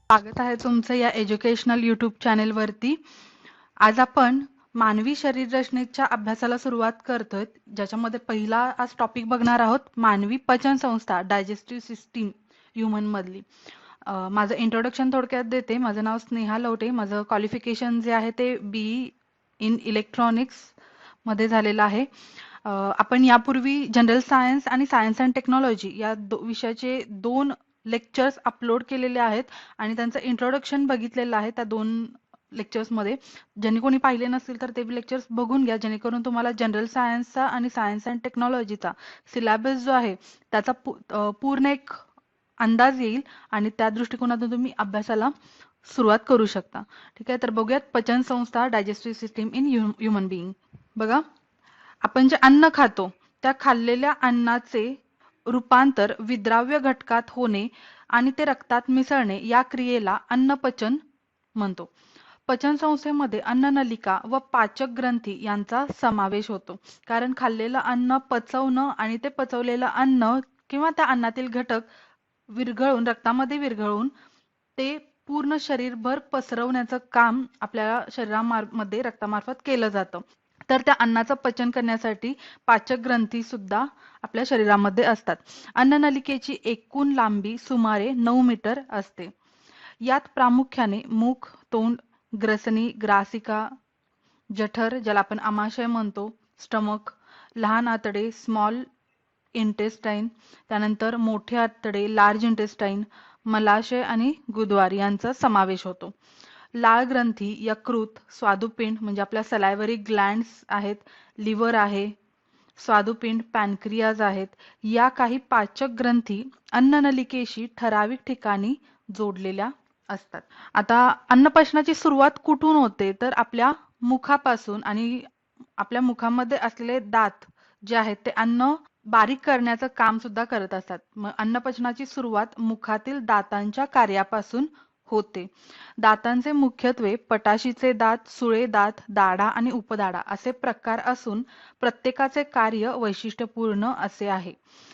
स्वागत आहे तुमचं या एज्युकेशनल यूट्यूब चॅनेलवरती. आज आपण मानवी शरीर रचनेच्या अभ्यासाला सुरुवात करतोय, ज्याच्यामध्ये पहिला आज टॉपिक बघणार आहोत मानवी पचन संस्था, डायजेस्टिव्ह सिस्टीम ह्युमन मधली. माझं इंट्रोडक्शन थोडक्यात देते. माझं नाव स्नेहा लवटे. माझं क्वालिफिकेशन जे आहे ते BE इन इलेक्ट्रॉनिक्स मध्ये झालेलं आहे. आपण यापूर्वी जनरल सायन्स आणि सायन्स अँड टेक्नॉलॉजी या विषयाचे 2 लेक्चर्स अपलोड केलेले आहेत आणि त्यांचं इंट्रोडक्शन बघितलेलं आहे त्या 2 लेक्चर्समध्ये. ज्यांनी कोणी पाहिले नसतील तर ते लेक्चर्स बघून घ्या, जेणेकरून तुम्हाला जनरल सायन्सचा आणि सायन्स अँड टेक्नॉलॉजीचा सिलेबस जो आहे त्याचा पूर्ण एक अंदाज येईल आणि त्या दृष्टिकोनातून तुम्ही अभ्यासाला सुरुवात करू शकता. ठीक आहे, तर बघूयात पचन संस्था, digestive system in human being. बघा, आपण जे अन्न खातो त्या खाल्लेल्या अन्नाचे रूपांतर विद्राव्य घटकात होणे आणि ते रक्तात मिसळणे या क्रियेला अन्नपचन म्हणतो. पचन संस्थेमध्ये अन्ननलिका व पाचक ग्रंथी यांचा समावेश होतो. कारण खाल्लेलं अन्न पचवणं आणि ते पचवलेलं अन्न किंवा त्या अन्नातील घटक विरघळून रक्तामध्ये विरघळून ते पूर्ण शरीरभर पसरवण्याचं काम आपल्या शरीरामध्ये रक्तामार्फत केलं जातं. तर त्या अन्नाचं पचन करण्यासाठी पाचक ग्रंथी सुद्धा आपल्या शरीरामध्ये असतात. अन्ननलिकेची एकूण लांबी सुमारे 9 मीटर असते. यात प्रामुख्याने मुख, तोंड, ग्रसनी, ग्रासिका, जठर ज्याला आपण आमाशय म्हणतो, स्टमक, लहान आतडे, स्मॉल इंटेस्टाईन, त्यानंतर मोठे आतडे, लार्ज इंटेस्टाईन, मलाशय आणि गुदद्वार यांचा समावेश होतो. लाळ ग्रंथी, यकृत, स्वादुपिंड म्हणजे आपल्या सलायव्हरी ग्लँड्स आहेत, लिव्हर आहे, स्वादुपिंड, पॅनक्रियाज आहेत. या काही पाचक ग्रंथी अन्ननलिकेशी ठराविक ठिकाणी जोडलेल्या असतात. आता अन्नपचनाची सुरुवात कुठून होते तर आपल्या मुखापासून, आणि आपल्या मुखामध्ये असलेले दात जे आहेत ते अन्न बारीक करण्याचं काम सुद्धा करत असतात. मग अन्नपचनाची सुरुवात मुखातील दातांच्या कार्यापासून होते. दातांचे मुख्यत्वे पटाशीचे दात, सुळे दात, दाढा आणि उपदाढा असे प्रकार असून प्रत्येकाचे कार्य वैशिष्ट्यपूर्ण असे आहे.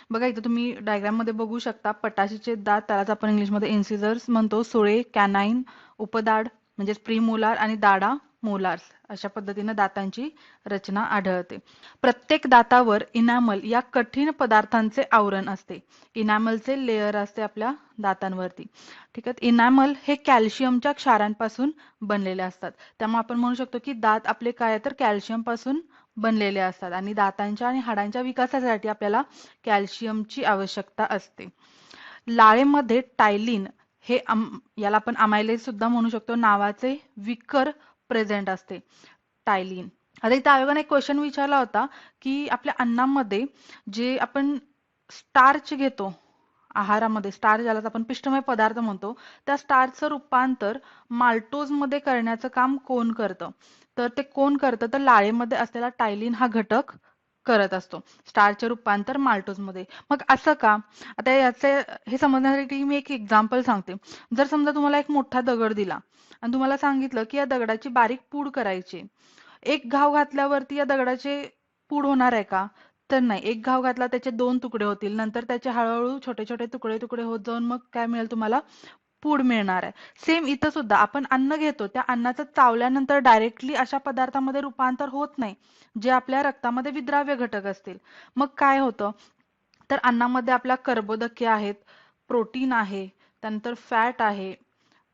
बघा, इथं तुम्ही डायग्राम मध्ये बघू शकता. पटाशीचे दात, त्यालाच आपण इंग्लिशमध्ये इन्सिझर्स म्हणतो, सुळे कॅनाइन, उपदाढ म्हणजे प्रीमोलार आणि दाढा मोलार्स. अशा पद्धतीने दातांची रचना आढळते. प्रत्येक दातावर इनॅमल या कठीण पदार्थांचे आवरण असते. इनॅमलचे लेयर असते आपल्या दातांवरती. ठीक आहे, इनॅमल हे कॅल्शियमच्या क्षारांपासून बनलेले असतात. त्यामुळे आपण म्हणू शकतो की दात आपले काय आहे तर कॅल्शियम पासून बनलेले असतात आणि दातांच्या आणि हाडांच्या विकासासाठी आपल्याला कॅल्शियमची आवश्यकता असते. लाळेमध्ये टायलिन हे याला आपण अमायलेज सुद्धा म्हणू शकतो नावाचे विकर प्रेझेंट असते. टायलिन. आता इथं आयोगाने एक क्वेश्चन विचारला होता की आपल्या अन्नामध्ये जे आपण स्टार्च घेतो आहारामध्ये, स्टार्च ज्याला आपण पिष्टमय पदार्थ म्हणतो, त्या स्टार्चचं रूपांतर माल्टोज मध्ये करण्याचं काम कोण करतं तर ते कोण करतं तर लाळेमध्ये असलेला टायलिन हा घटक करत असतो स्टार्चचे रूपांतर माल्टोज मध्ये. मग असं का? आता याचे हे समजण्यासाठी मी एक एक्झाम्पल सांगते. जर समजा तुम्हाला एक मोठा दगड दिला आणि तुम्हाला सांगितलं की या दगडाची बारीक पूड करायची, एक घाव घातल्यावरती या दगडाचे पूड होणार आहे का तर नाही. एक घाव घातला त्याचे 2 तुकडे होतील, नंतर त्याचे हळूहळू छोटे छोटे तुकडे तुकडे होत जाऊन मग काय मिळेल तुम्हाला पूड मिळणार आहे. सेम इथं सुद्धा आपण अन्न घेतो, त्या अन्नाचं चावल्यानंतर डायरेक्टली अशा पदार्थामध्ये रूपांतर होत नाही जे आपल्या रक्तामध्ये विद्राव्य घटक असतील. मग काय होतं तर अन्नामध्ये आपल्या कर्बोदके आहेत, प्रोटीन आहे, त्यानंतर फॅट आहे,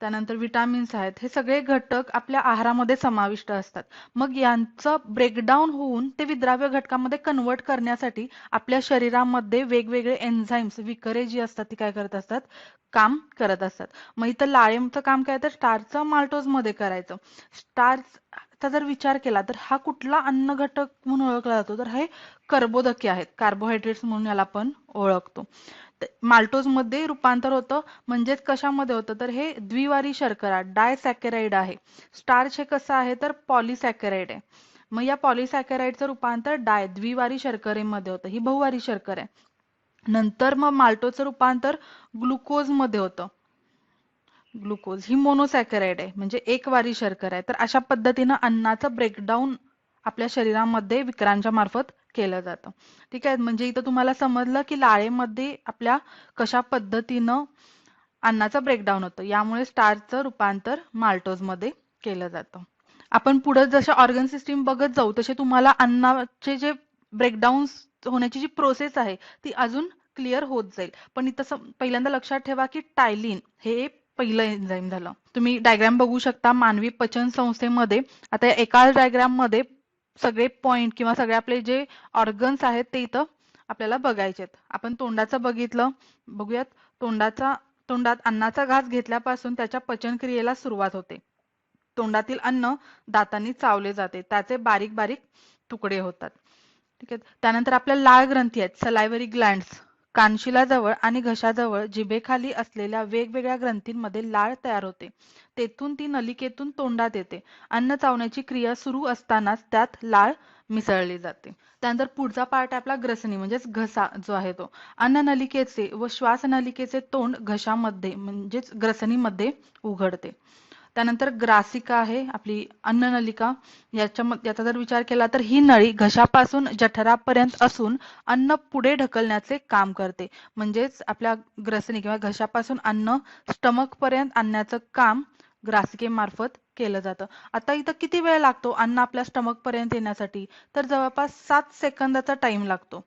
त्यानंतर विटामिन्स आहेत. हे सगळे घटक आपल्या आहारामध्ये समाविष्ट असतात. मग यांचं ब्रेकडाऊन होऊन ते विद्राव्य घटकामध्ये कन्वर्ट करण्यासाठी आपल्या शरीरामध्ये वेगवेगळे एन्झाईम्स, विकरे जी असतात ती काय करत असतात काम करत असतात. मग इथं लाळेचं काम काय तर स्टार्चचं माल्टोज मध्ये करायचं. स्टार्चचा जर विचार केला तर हा कुठला अन्न घटक म्हणून ओळखला जातो तर हे कर्बोदके आहेत, कार्बोहायड्रेट्स म्हणून याला आपण ओळखतो. माल्टोज मध्ये रूपांतर होतं, म्हणजेच कशामध्ये होतं तर हे द्विवारी शर्करा डायसॅकराइड आहे. स्टार्च हे कसं आहे तर पॉलिसॅकराइड आहे. मग या पॉलिसॅकराइडचं रूपांतर द्विवारी शर्करेमध्ये होतं, ही बहुवारी शर्करा आहे. नंतर मग माल्टोजचं रूपांतर ग्लुकोज मध्ये होतं. ग्लुकोज ही मोनोसॅकराइड आहे म्हणजे एकवारी शर्करा आहे. तर अशा पद्धतीनं अन्नाचं ब्रेकडाऊन आपल्या शरीरामध्ये विकरांच्या मार्फत केलं जातं. ठीक आहे, म्हणजे इथं तुम्हाला समजलं की लाळेमध्ये आपल्या कशा पद्धतीनं अन्नाचं ब्रेकडाऊन होतं. यामुळे स्टार्चचं रूपांतर माल्टोज मध्ये केलं जातं. आपण पुढे जसे ऑर्गन सिस्टीम बघत जाऊ तसे तुम्हाला अन्नाचे जे ब्रेकडाऊन होण्याची जी प्रोसेस आहे ती अजून क्लिअर होत जाईल. पण इथं पहिल्यांदा लक्षात ठेवा की टायलिन हे पहिलं एन्झाईम झालं. तुम्ही डायग्राम बघू शकता मानवी पचन संस्थेमध्ये. आता एकाच डायग्राम मध्ये सगळे पॉइंट किंवा सगळे आपले जे ऑर्गन्स आहेत ते इथं आपल्याला बघायचे आहेत. आपण तोंडाचं बघितलं, बघूयात. तोंडात अन्नाचा घास घेतल्यापासून त्याच्या पचनक्रियेला सुरुवात होते. तोंडातील अन्न दातांनी चावले जाते, त्याचे बारीक बारीक तुकडे होतात. ठीक आहे. त्यानंतर आपल्या लाळ ग्रंथी आहेत, सलायव्हरी ग्लँड्स. कानशिलाजवळ आणि घशाजवळ जिभेखाली असलेल्या वेगवेगळ्या ग्रंथींमध्ये लाळ तयार होते. तेथून ती नलिकेतून तोंडात येते. अन्न चावण्याची क्रिया सुरू असतानाच त्यात लाळ मिसळली जाते. त्यानंतर पुढचा पार्ट आहे आपला ग्रसनी म्हणजेच घसा जो आहे तो. अन्ननलिकेचे व श्वासनलिकेचे तोंड घशामध्ये म्हणजेच ग्रसनीमध्ये उघडते. त्यानंतर ग्रासिका आहे आपली अन्ननलिका. याचा जर विचार केला तर ही नळी घशापासून जठरापर्यंत असून अन्न पुढे ढकलण्याचे काम करते. म्हणजेच आपल्या ग्रसनी किंवा घशापासून अन्न स्टमक पर्यंत आणण्याचं काम ग्रासिकेमार्फत केलं जातं. आता इथं किती वेळ लागतो अन्न आपल्या स्टमक पर्यंत येण्यासाठी? तर जवळपास 7 सेकंदाचा टाइम लागतो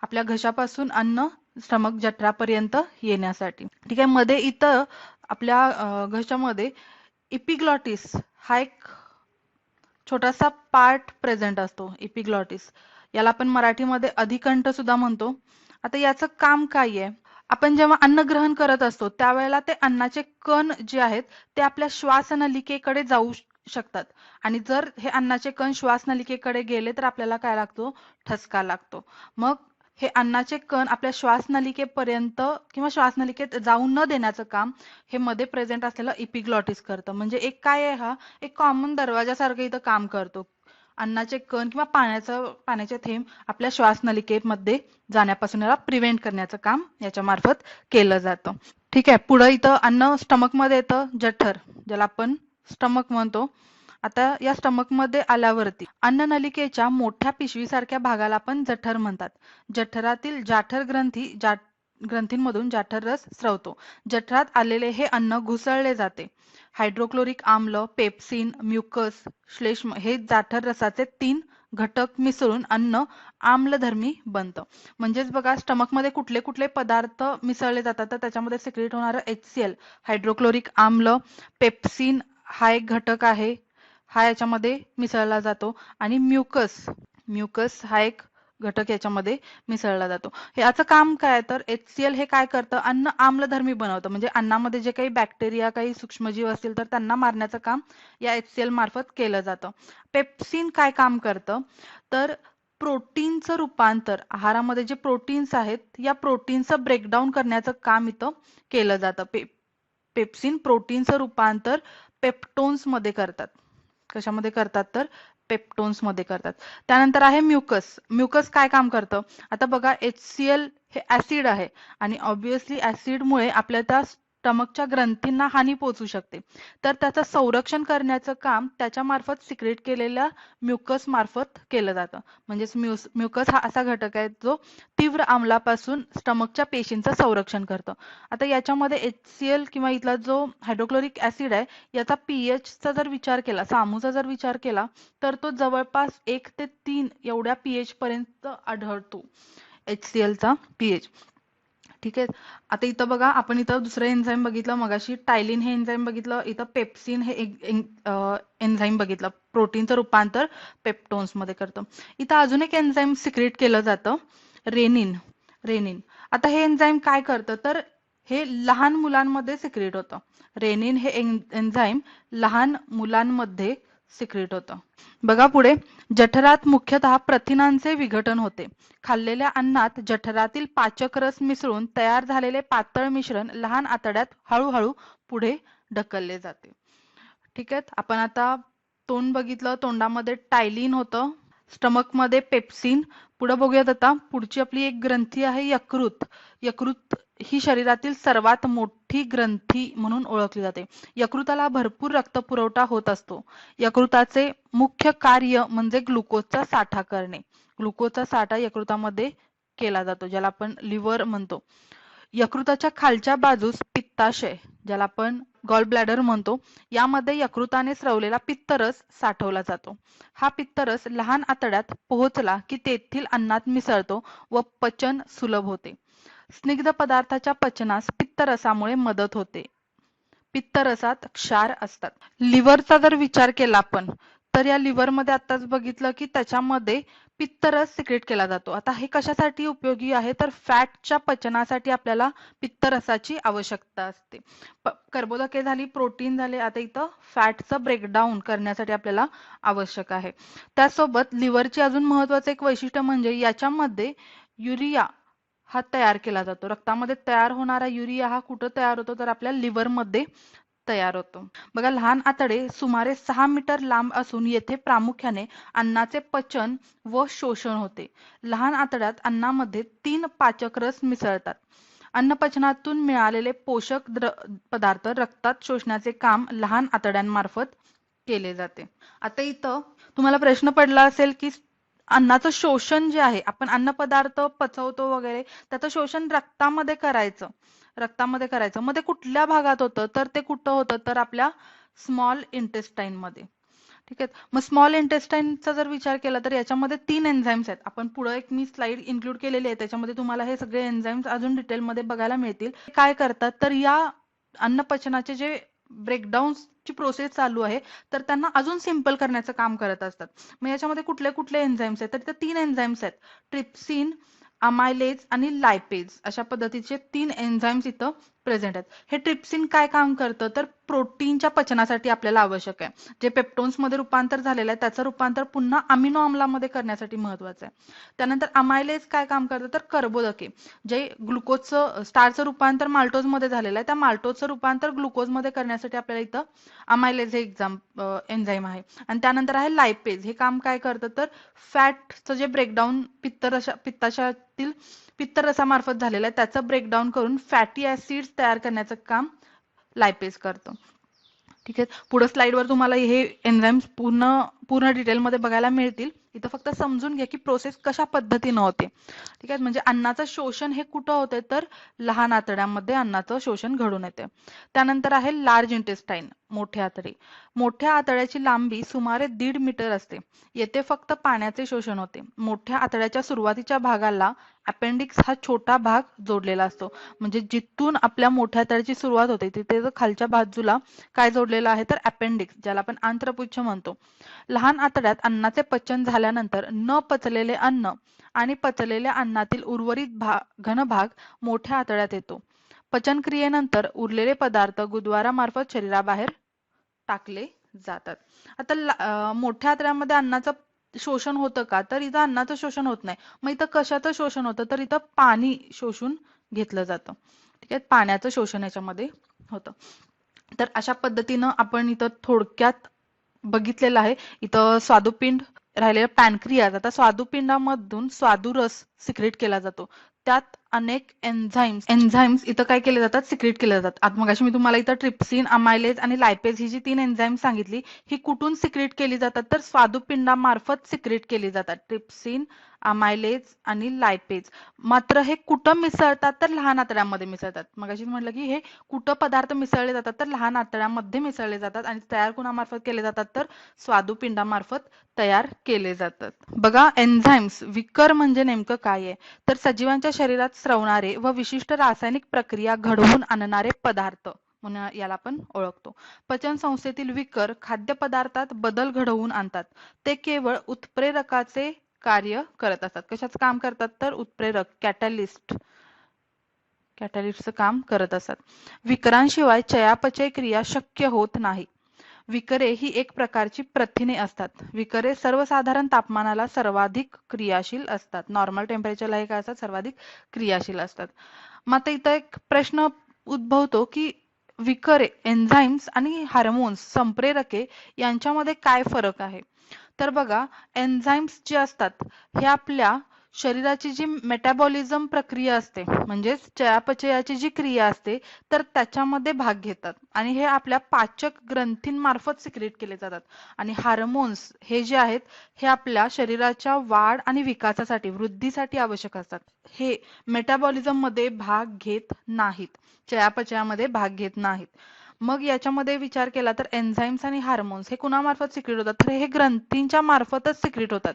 आपल्या घशापासून अन्न स्टमक जठरापर्यंत येण्यासाठी. ठीक आहे. मध्ये इथं आपल्या घशामध्ये इपिग्लॉटिस हा एक छोटासा पार्ट प्रेझेंट असतो. इपिग्लॉटिस याला आपण मराठीमध्ये अधिकंठ सुद्धा म्हणतो. आता याचं काम काय आहे? आपण जेव्हा अन्न ग्रहण करत असतो त्यावेळेला ते अन्नाचे कण जे आहेत ते आपल्या श्वासनलिकेकडे जाऊ शकतात. आणि जर हे अन्नाचे कण श्वासनलिकेकडे गेले तर आपल्याला काय लागतो? ठसका लागतो. मग हे अन्नाचे कण आपल्या श्वासनलिकेपर्यंत किंवा श्वासनलिकेत जाऊ न देण्याचं काम हे मध्ये प्रेझेंट असलेलं इपिग्लॉटिस करतं. म्हणजे एक काय आहे, हा एक कॉमन दरवाजासारखं इथं काम करतो. अन्नाचे कण किंवा पाण्याचे थेंब आपल्या श्वासनलिकेमध्ये जाण्यापासून याला प्रिव्हेंट करण्याचं काम याच्या मार्फत केलं जातं. ठीक आहे. पुढे इथं अन्न स्टमक मध्ये येतं, जठर ज्याला आपण स्टमक म्हणतो. आता या स्टमक मध्ये आल्यावरती अन्ननलिकेच्या मोठ्या पिशवीसारख्या भागाला आपण जठर म्हणतात. जठरातील जाठर ग्रंथींमधून जाठर रस स्रवतो. जठरात आलेले हे अन्न घुसळले जाते. हायड्रोक्लोरिक आम्ल, पेप्सिन, म्युकस, श्लेष्म हे जाठर रसाचे 3 घटक मिसळून अन्न आम्लधर्मी बनतं. म्हणजेच बघा स्टमक मध्ये कुठले कुठले पदार्थ मिसळले जातात तर त्याच्यामध्ये सिक्रेट होणारं HCl, हायड्रोक्लोरिक आम्ल, पेप्सिन हा एक घटक आहे, हा याच्यामध्ये मिसळला जातो. आणि म्युकस हा एक घटक याच्यामध्ये मिसळला जातो. याचं काम काय तर HCl हे काय करतं? अन्न आम्लधर्मी बनवतं. म्हणजे अन्नामध्ये जे काही बॅक्टेरिया, काही सूक्ष्मजीव असतील तर त्यांना मारण्याचं काम या HCl मार्फत केलं जातं. पेप्सिन काय काम करतं? तर प्रोटीनचं रूपांतर, आहारामध्ये जे प्रोटीन्स आहेत या प्रोटीनचं ब्रेकडाऊन करण्याचं काम इथं केलं जातं. पेप्सिन प्रोटीनचं रूपांतर पेप्टोन्स मध्ये करतात. कशामध्ये करतात? तर पेप्टोन्स मध्ये करतात. त्यानंतर आहे म्युकस. म्युकस काय काम करतं? आता बघा HCl हे ऍसिड आहे आणि ऑब्विसली ऍसिडमुळे आपल्या त्या स्टमकच्या ग्रंथींना हानी पोहोचू शकते. तर त्याचं संरक्षण करण्याचं काम त्याच्या मार्फत सिक्रेट केलेल्या म्युकस मार्फत केलं जातं. म्हणजेच म्युकस हा असा घटक आहे जो तीव्र आम्लापासून स्टमकच्या पेशींचं संरक्षण करतं. आता याच्यामध्ये HCl किंवा इथला जो हायड्रोक्लोरिक ऍसिड आहे याचा pH चा जर विचार केला, सामूचा जर विचार केला तर तो जवळपास 1 ते 3 एवढ्या pH पर्यंत आढळतो HCl चा pH. ठीक आहे. आता इथं बघा आपण इथं दुसरं एन्झाईम बघितलं, मगाशी टायलिन हे एन्झाईम बघितलं, इथं पेप्सिन हे एन्झाईम बघितलं. प्रोटीनचं रूपांतर पेप्टोन्स मध्ये करतं. इथं अजून एक एन्झाईम सिक्रेट केलं जातं, रेनिन. आता हे एन्झाईम काय करतं तर हे लहान मुलांमध्ये सिक्रेट होतं. रेनिन हे एन्झाईम लहान मुलांमध्ये सिक्रेट होतं. बघा पुढे, जठरात मुख्यतः प्रथिनांचे विघटन होते. खाल्लेल्या अन्नात जठरातील पाचक रस मिसळून तयार झालेले पातळ मिश्रण लहान आतड्यात हळूहळू पुढे ढकलले जाते. ठीक आहे. आपण आता तोंड बघितलं, तोंडामध्ये टायलिन होतं, स्टमक मध्ये पेप्सिन. पुढे बघूयात आता पुढची आपली एक ग्रंथी आहे यकृत ही शरीरातील सर्वात मोठी ग्रंथी म्हणून ओळखली जाते. यकृताला भरपूर रक्तपुरवठा होत असतो. यकृताचे मुख्य कार्य म्हणजे ग्लुकोजचा साठा करणे. ग्लुकोजचा साठा यकृतामध्ये केला जातो, ज्याला आपण लिव्हर म्हणतो. यकृताच्या खालच्या बाजूस पित्ताशय, ज्याला आपण गॉल ब्लॅडर म्हणतो, यामध्ये यकृताने स्रवलेला पित्तरस साठवला जातो. हा पित्तरस लहान आतड्यात पोहोचला की तेथील अन्नात मिसळतो व पचन सुलभ होते. स्निग्ध पदार्थाच्या पचनास पित्तरसामुळे मदत होते. पित्तरसात क्षार असतात. लिव्हरचा जर विचार केला आपण, तर या लिव्हरमध्ये आताच बघितलं की त्याच्यामध्ये पित्तरस सिक्रेट केला जातो. आता हे कशासाठी उपयोगी आहे, तर फॅटच्या पचनासाठी आपल्याला पित्तरसाची आवश्यकता असते. कर्बोदके झाली, प्रोटीन झाले, आता इथं फॅटचं ब्रेकडाऊन करण्यासाठी आपल्याला आवश्यक आहे. त्यासोबत लिव्हरची अजून महत्वाचं एक वैशिष्ट्य म्हणजे याच्यामध्ये युरिया हा तयार केला जातो. रक्तामध्ये तयार होणारा युरिया हा कुठं तयार होतो, तर आपल्या लिव्हरमध्ये तयार होतो. बघा, लहान आतडे सुमारे 6 मीटर लांब असून येथे प्रामुख्याने अन्नाचे पचन व शोषण होते. लहान आतड्यात अन्नामध्ये 3 पाचक रस मिसळतात. अन्नपचनातून मिळालेले पोषक पदार्थ रक्तात शोषण्याचे काम लहान आतड्यांमार्फत केले जाते. आता इथं तुम्हाला प्रश्न पडला असेल की अन्नाचं शोषण जे आहे, आपण अन्नपदार्थ पचवतो वगैरे, त्याचं शोषण रक्तामध्ये करायचं. मग ते कुठल्या भागात होतं, तर ते कुठं होतं, तर आपल्या स्मॉल इंटेस्टाईन मध्ये. ठीक आहे. मग स्मॉल इंटेस्टाईनचा जर विचार केला तर याच्यामध्ये 3 एन्झाईम्स आहेत. आपण पुढे एक मी स्लाइड इन्क्लूड केलेली आहे, त्याच्यामध्ये तुम्हाला हे सगळे एन्झाईम्स अजून डिटेलमध्ये बघायला मिळतील. काय करतात, तर या अन्नपचनाचे जे ब्रेकडाऊनची प्रोसेस चालू आहे, तर त्यांना अजून सिंपल करण्याचं काम करत असतात. मग याच्यामध्ये कुठले कुठले एन्झाईम्स आहेत, तर इथे 3 एन्झाईम्स आहेत. ट्रिप्सिन, अमायलेज आणि लायपेज अशा पद्धतीचे 3 एन्झाईम्स इथं प्रेझेंट आहेत. हे ट्रिप्सिन काय काम करतं, तर प्रोटीनच्या पचनासाठी आपल्याला आवश्यक आहे. जे पेप्टोन्स मध्ये रूपांतर झालेलं आहे त्याचं रूपांतर पुन्हा अमिनो आम्लामध्ये करण्यासाठी महत्वाचं आहे. त्यानंतर अमायलेज काय काम करतं, तर कर्बोदके, जे ग्लुकोजचं स्टारचं रूपांतर माल्टोज मध्ये झालेलं आहे, त्या माल्टोजचं रूपांतर ग्लुकोज मध्ये करण्यासाठी आपल्याला इथं अमायलेज हे एन्झाईम आहे. आणि त्यानंतर आहे लायपेज. हे काम काय करतं, तर फॅटचं जे ब्रेकडाऊन पित्ताशयातील पित्तरसामार्फत झालेलं आहे त्याचं ब्रेकडाऊन करून फॅटी ऍसिड्स तयार करण्याचं काम लायपेज करतं. ठीक आहे. पुढे स्लाइडवर तुम्हाला हे एन्झाईम्स पूर्ण डिटेलमध्ये बघायला मिळतील. इथं फक्त समजून घ्या की प्रोसेस कशा पद्धतीने होते. ठीक आहे. म्हणजे अन्नाचं शोषण हे कुठं होते, तर लहान आतड्यामध्ये अन्नाचं शोषण घडून येते. त्यानंतर आहे लार्ज इंटेस्टाईन, मोठे आतडे. मोठ्या आतड्याची लांबी सुमारे 1.5 मीटर असते. येथे फक्त पाण्याचे शोषण होते. मोठ्या आतड्याच्या सुरुवातीच्या भागाला अपेंडिक्स हा छोटा भाग जोडलेला असतो. म्हणजे जिथून आपल्या मोठ्या आतड्याची सुरुवात होते तिथे खालच्या बाजूला काय जोडलेलं आहे, तर अपेंडिक्स, ज्याला आपण आंत्रपुच्छ म्हणतो. लहान आतड्यात अन्नाचे पचन झाल्यानंतर न पचलेले अन्न आणि पचलेल्या अन्नातील उर्वरित घनभाग मोठ्या आतड्यात येतो. पचनक्रियेनंतर उरलेले पदार्थ गुदद्वारामार्फत शरीराबाहेर टाकले जातात. आता मोठ्या आतड्यामध्ये अन्नाचं शोषण होतं का, तर इथं अन्नाचं शोषण होत नाही. मग इथं कशाचं शोषण होतं, तर इथं पाणी शोषून घेतलं जातं. ठीक आहे. पाण्याचं शोषण याच्यामध्ये होतं. तर अशा पद्धतीनं आपण इथं थोडक्यात बघितलेलं आहे. इथं स्वादुपिंड राहिलेलं पॅनक्रियाज. आता स्वादुपिंडामधून स्वादुरस सिक्रेट केला जातो. त्यात अनेक एन्झाईम्स इथं काय केले जातात, सिक्रेट केले जातात. आता मगाशी मी तुम्हाला इथं ट्रिप्सिन, अमायलेज आणि लायपेज ही जी 3 एन्झाईम सांगितली, ही कुठून सिक्रेट केली जातात, तर स्वादुपिंडामार्फत सिक्रेट केली जातात. ट्रिप्सिन, अमायलेज आणि लायपेज. मात्र हे कुठं मिसळतात, तर लहान आतड्यामध्ये मिसळतात. मगाशी म्हटलं की हे कुठं पदार्थ मिसळले जातात, तर लहान आतड्यामध्ये मिसळले जातात. आणि तयार कुणामार्फत केले जातात, तर स्वादुपिंडामार्फत तयार केले जातात. बघा, एन्झाईम्स विकर म्हणजे नेमकं काय आहे, तर सजीवांच्या शरीरात स्रवणारे व विशिष्ट रासायनिक प्रक्रिया घडवून आणणारे पदार्थ म्हणून याला आपण ओळखतो. पचन संस्थेतील विकर खाद्यपदार्थात बदल घडवून आणतात. ते केवळ उत्प्रेरकाचे कार्य करत असतात. कशाचं काम करतात, तर उत्प्रेरक, कॅटॅलिस्टचं काम करत असतात. विकरांशिवाय चयापचय क्रिया शक्य होत नाही. विकरे ही एक प्रकारची प्रथिने असतात. विकरे सर्वसाधारण तापमानाला सर्वाधिक क्रियाशील असतात. नॉर्मल टेम्परेचरला हे काय असतात, सर्वाधिक क्रियाशील असतात. मग आता इथं एक प्रश्न उद्भवतो की विकरे, एन्झाईम्स आणि हार्मोन्स, संप्रेरके यांच्यामध्ये काय फरक आहे. तर बघा, एन्झाईम्स जे असतात हे आपल्या शरीराची जी मेटाबॉलिझम प्रक्रिया असते म्हणजेच चयापचयाची जी क्रिया असते तर त्याच्यामध्ये भाग घेतात आणि हे आपल्या पाचक ग्रंथींमार्फत सिक्रेट केले जातात. आणि हार्मोन्स हे जे आहेत हे आपल्या शरीराच्या वाढ आणि विकासासाठी वृद्धीसाठी आवश्यक असतात. हे मेटाबॉलिझम मध्ये भाग घेत नाहीत, चयापचयामध्ये भाग घेत नाहीत. मग याच्यामध्ये विचार केला तर एन्झाईम्स आणि हार्मोन्स हे कुणामार्फत सिक्रेट होतात, तर हे ग्रंथींच्या मार्फतच सिक्रेट होतात.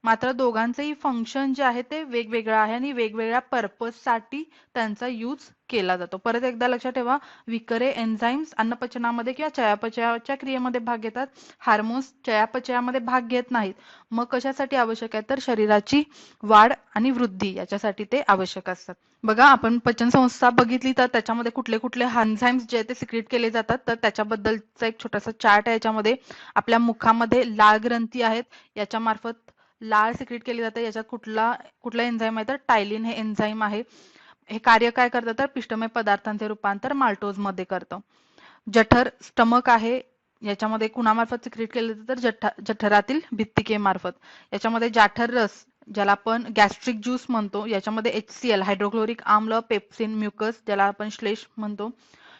मात्र दोघांचेही फंक्शन जे आहे ते वेगवेगळं आहे आणि वेगवेगळ्या पर्पजसाठी त्यांचा यूज केला जातो. परत एकदा लक्षात ठेवा, विकरे एन्झाईम्स अन्नपचनामध्ये किंवा चयापचयाच्या क्रियेमध्ये भाग घेतात, हार्मोन्स चयापचयामध्ये भाग घेत नाहीत. मग कशासाठी आवश्यक आहे, तर शरीराची वाढ आणि वृद्धी याच्यासाठी ते आवश्यक असतात. बघा, आपण पचनसंस्था बघितली तर त्याच्यामध्ये कुठले कुठले एन्झाईम्स जे ते सिक्रेट केले जातात तर त्याच्याबद्दलचा एक छोटासा चार्ट आहे. याच्यामध्ये आपल्या मुखामध्ये लाळ ग्रंथी आहेत, याच्या मार्फत लाळ सिक्रेट केली जाते. याच्यात कुठला एन्झाईम आहे तर टायलिन हे एन्झाईम आहे. हे कार्य काय करतं तर पिष्टमय पदार्थांचे रूपांतर माल्टोज मध्ये करतं. जठर स्टमक आहे, याच्यामध्ये कुणामार्फत सिक्रेट केले जाते तर जठरातील भित्तिके मार्फत. याच्यामध्ये जाठर रस ज्याला आपण गॅस्ट्रिक ज्यूस म्हणतो, याच्यामध्ये HCl हायड्रोक्लोरिक आम्ल, पेप्सिन, म्युकस ज्याला आपण श्लेष म्हणतो,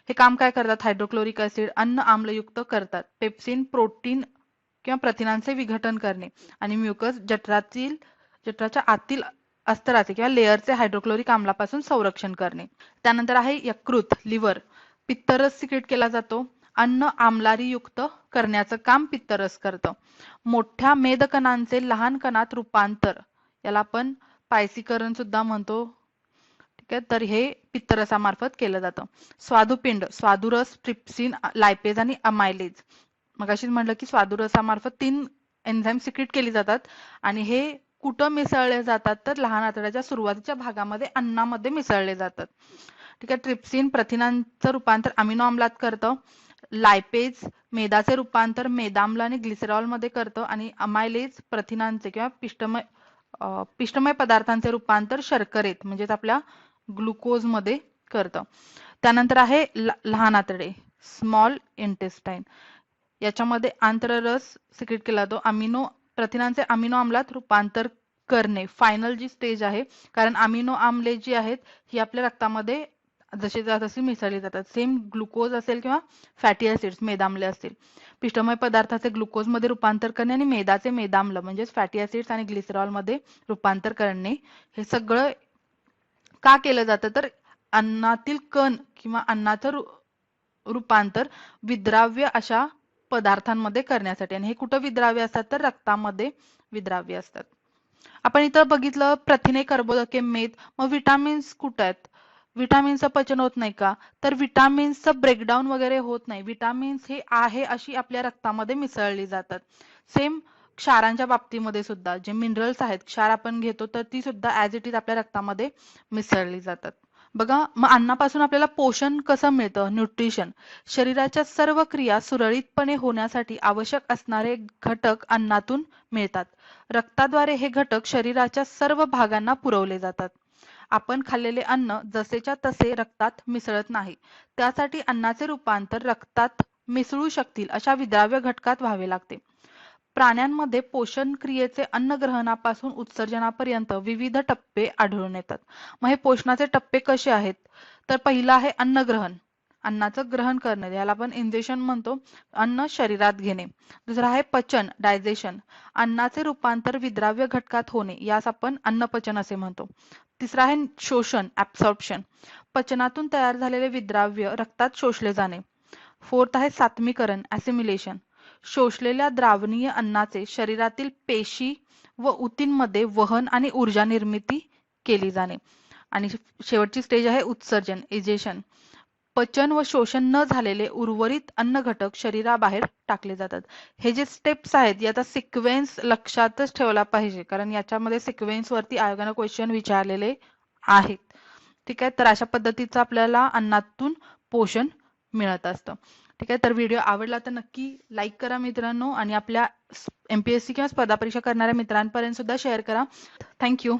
हे काम काय करतात, हायड्रोक्लोरिक ऍसिड अन्न आम्लयुक्त करतात. पेप्सिन प्रोटीन किंवा प्रथिनांचे विघटन करणे आणि म्युकस जठराच्या आतील अस्तराचे किंवा लेअरचे हायड्रोक्लोरिक आम्लापासून संरक्षण करणे. त्यानंतर आहे यकृत लिव्हर, पित्तरस सिक्रेट केला जातो. अन्न आम्लारीयुक्त करण्याचं काम पित्तरस करतं. मोठ्या मेदकणांचे लहान कणात रूपांतर याला आपण पायसीकरण सुद्धा म्हणतो. ठीक आहे, तर हे पित्तरसामार्फत केलं जातं. स्वादुपिंड स्वादुरस, ट्रिप्सिन, लायपेज आणि अमायलेज. मगाशीच म्हटलं की स्वादुरसामार्फत 3 एन्झाईम सिक्रेट केली जातात आणि हे कुठं मिसळले जातात तर लहान आतड्याच्या सुरुवातीच्या भागामध्ये अन्नामध्ये मिसळले जातात. ठीक आहे, ट्रिप्सिन प्रथिनांचं रूपांतर अमिनो आम्लात करतं. लायपेज मेदाचे रूपांतर मेदाम्ल आणि ग्लिसरॉल मध्ये करतं आणि अमायलेज प्रथिनांचे किंवा पिष्टमय पदार्थांचे रूपांतर शर्करेत म्हणजेच आपल्या ग्लुकोज मध्ये करतं. त्यानंतर आहे लहान आतडे स्मॉल इंटेस्टाईन. याच्यामध्ये आंत्ररस सिक्रेट केला जातो. प्रथिनांचे अमिनो आम्लात रूपांतर करणे फायनल जी स्टेज आहे, कारण अमिनो आम्ले जी आहेत ही आपल्या रक्तामध्ये जसे तसे मिसळली जातात. सेम ग्लुकोज असेल किंवा फॅटी ऍसिड्स मेदाम्ले असतील. पिष्टमय पदार्थाचे ग्लुकोज मध्ये रूपांतर करणे आणि मेदाचे मेदाम्ल म्हणजेच फॅटी ऍसिड्स आणि ग्लिसरॉल मध्ये रूपांतर करणे, हे सगळं का केलं जातं तर अन्नातील कण किंवा अन्नाचं रूपांतर विद्राव्य अशा पदार्थांमध्ये करण्यासाठी. आणि हे कुठं विद्राव्य असतात तर रक्तामध्ये विद्राव्य असतात. आपण इथं बघितलं प्रथिने, कर्बोदके, मेद. मग विटामिन्स कुठं आहेत, विटामिन्सचं पचन होत नाही का, तर विटामिन्सचं ब्रेकडाऊन वगैरे होत नाही. विटामिन्स हे आहे अशी आपल्या रक्तामध्ये मिसळली जातात. सेम क्षारांच्या बाबतीमध्ये सुद्धा जे मिनरल्स आहेत, क्षार आपण घेतो तर ती सुद्धा ऍज इट इज आपल्या रक्तामध्ये मिसळली जातात. बघा, मग अन्नापासून आपल्याला पोषण कसं मिळतं, न्यूट्रिशन. शरीराच्या सर्व क्रिया सुरळीतपणे होण्यासाठी आवश्यक असणारे घटक अन्नातून मिळतात. रक्ताद्वारे हे घटक शरीराच्या सर्व भागांना पुरवले जातात. आपण खाल्लेले अन्न जसेच्या तसे रक्तात मिसळत नाही. त्यासाठी अन्नाचे रूपांतर रक्तात मिसळू शकतील अशा विद्राव्य घटकात व्हावे लागते. प्राण्यांमध्ये पोषण क्रियेचे अन्नग्रहणापासून उत्सर्जनापर्यंत विविध टप्पे आढळून येतात. मग हे पोषणाचे टप्पे कसे आहेत, तर पहिलं आहे अन्नग्रहण, अन्नाचं ग्रहण करणे, याला आपण इंजेक्शन म्हणतो, अन्न शरीरात घेणे. दुसरं आहे पचन, डायजेशन, अन्नाचे रूपांतर विद्राव्य घटकात होणे, यास आपण अन्नपचन असे म्हणतो. तिसरं आहे शोषण, ऍब्सॉर्प्शन, पचनातून तयार झालेले विद्राव्य रक्तात शोषले जाणे. फोर्थ आहे सात्मीकरण, ऍसिमिलेशन, शोषलेल्या द्रावणीय अन्नाचे शरीरातील पेशी व ऊतींमध्ये वहन आणि ऊर्जा निर्मिती केली जाणे. आणि शेवटची स्टेज आहे उत्सर्जन, इजेशन, पचन व शोषण न झालेले उर्वरित अन्न घटक शरीराबाहेर टाकले जातात. हे जे स्टेप्स आहेत याचा सिक्वेन्स लक्षातच ठेवला पाहिजे, कारण याच्यामध्ये सिक्वेन्स वरती आयोगाने क्वेश्चन विचारलेले आहेत. ठीक आहे, तर अशा पद्धतीचं आपल्याला अन्नातून पोषण मिळत असतं. ठीक आहे, तर व्हिडिओ आवडला तर नक्की लाईक करा मित्रांनो, आणि आपल्या MPSC किंवा स्पर्धा परीक्षा करणाऱ्या मित्रांपर्यंत सुद्धा शेअर करा. थँक्यू.